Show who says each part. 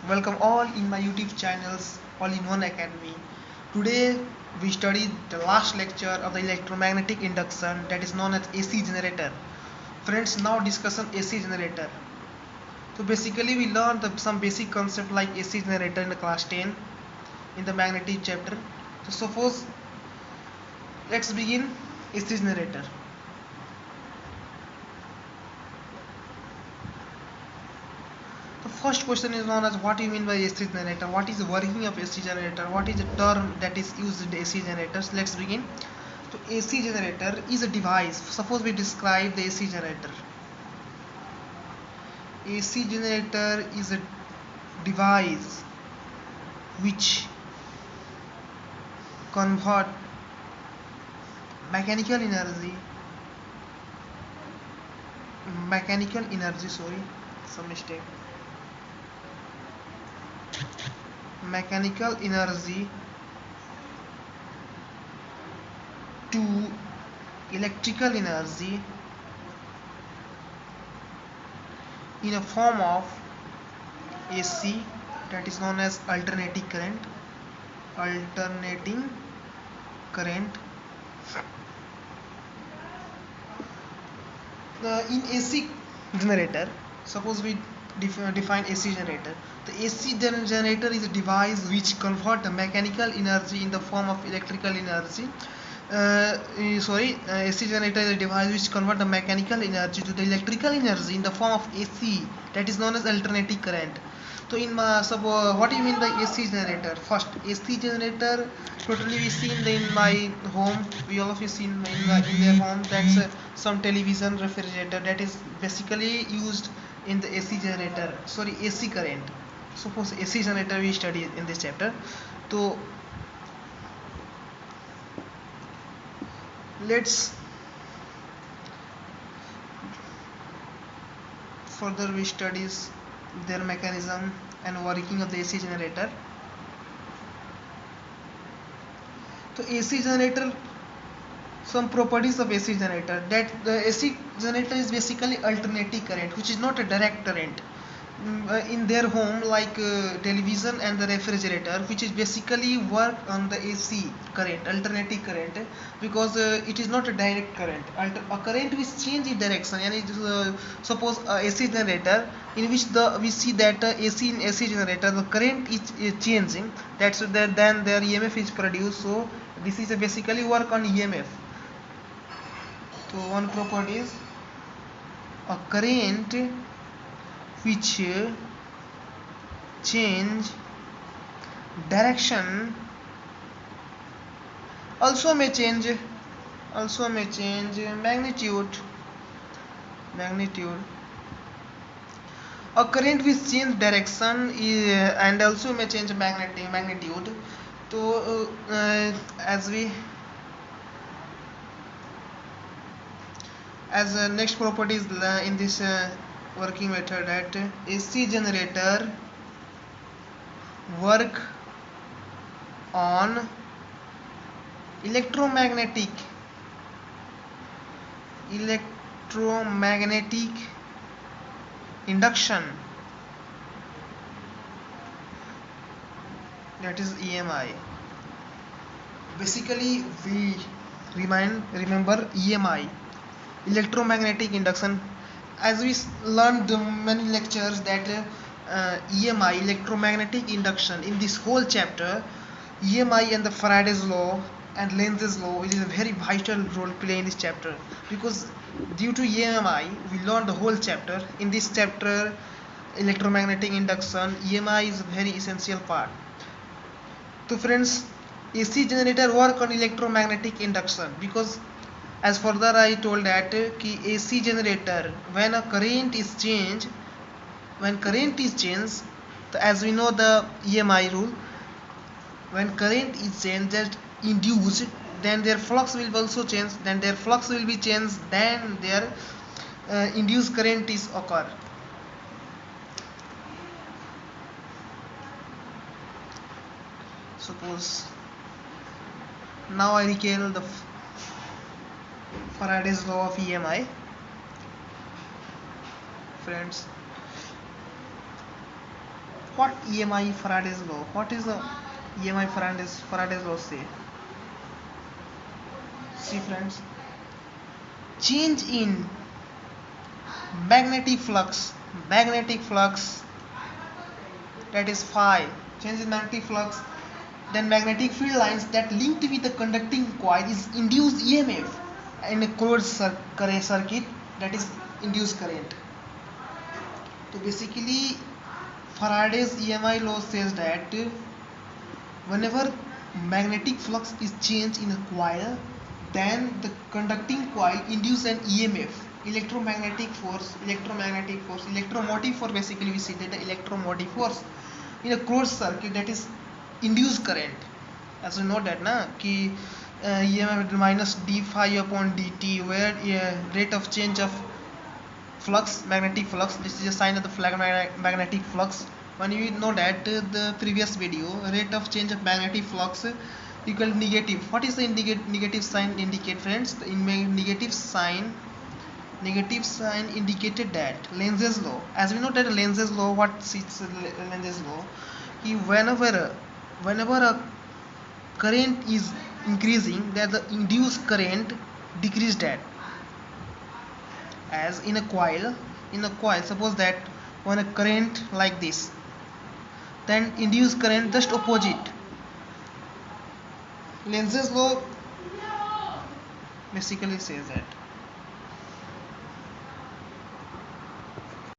Speaker 1: Welcome all in my YouTube channels All in One Academy. Today we study the last lecture of the electromagnetic induction, that is known as AC generator. Friends, now discussion AC generator. So basically we learned some basic concept like AC generator in the class 10 in the magnetic chapter. So suppose let's begin AC generator. The first question is known as what do you mean by AC generator? What is the working of AC generator? What is the term that is used in AC generators? Let's begin. So AC generator is a device. Suppose we describe the AC generator. AC generator is a device which convert mechanical energy sorry, some mistake, mechanical energy to electrical energy in a form of AC, that is known as alternating current. In AC generator, suppose we define AC generator. The AC generator is a device which convert the mechanical energy in the form of electrical energy. AC generator is a device which convert the mechanical energy to the electrical energy in the form of AC, that is known as alternating current. So what do you mean by AC generator? First, AC generator totally we see in my home. We all of you see in their home. That's some television, refrigerator. That is basically used in the AC generator. Sorry, AC current. Suppose AC generator we study in this chapter. So let's further we studies their mechanism and working of the AC generator. So AC generator, some properties of AC generator, that the AC generator is basically alternating current, which is not a direct current. In their home, like television and the refrigerator, which is basically work on the AC current, alternating current, because it is not a direct current. A current which change its direction, and suppose AC generator in which we see that AC in AC generator the current is changing. That's then their EMF is produced. So this is basically work on EMF. So one property is a current which change direction also may change magnitude. A current which change direction and also may change magnitude. So as next property is in this working method, that AC generator work on electromagnetic induction, that is EMI. Basically we remember EMI, electromagnetic induction, as we learned many lectures that EMI, electromagnetic induction, in this whole chapter, EMI and the Faraday's law and Lenz's law is a very vital role play in this chapter, because due to EMI we learned the whole chapter. In this chapter, electromagnetic induction, EMI is a very essential part. So friends, AC generator work on electromagnetic induction, because as further I told that AC generator, when current is changed, as we know the EMI rule, when current is changed, induced, then their flux will also change, then their flux will be changed, then their induced current is occur. Suppose now I recall the Faraday's law of EMI. Friends, what EMI Faraday's law? What is the EMI Faraday's law say? See friends, change in magnetic flux, that is phi, change in magnetic flux, then magnetic field lines that linked with the conducting coil is induced EMF in a closed circuit, that is induced current. So basically Faraday's EMI law says that whenever magnetic flux is changed in a coil, then the conducting coil induces an EMF, electromotive force. Basically we see that the electromotive force in a closed circuit, that is induced current. As we know that na ki EMF minus d phi upon dt, where rate of change of flux, magnetic flux, this is a sign of the magnetic flux. When you know that the previous video, rate of change of magnetic flux equal negative. What is the negative sign indicate, friends? The negative sign indicated that Lenz's law. As we know that Lenz's law, what is Lenz's law? Whenever a current is increasing, that the induced current decrease that. As in a coil, suppose that when a current like this, then induced current just opposite. Lenz's law basically says that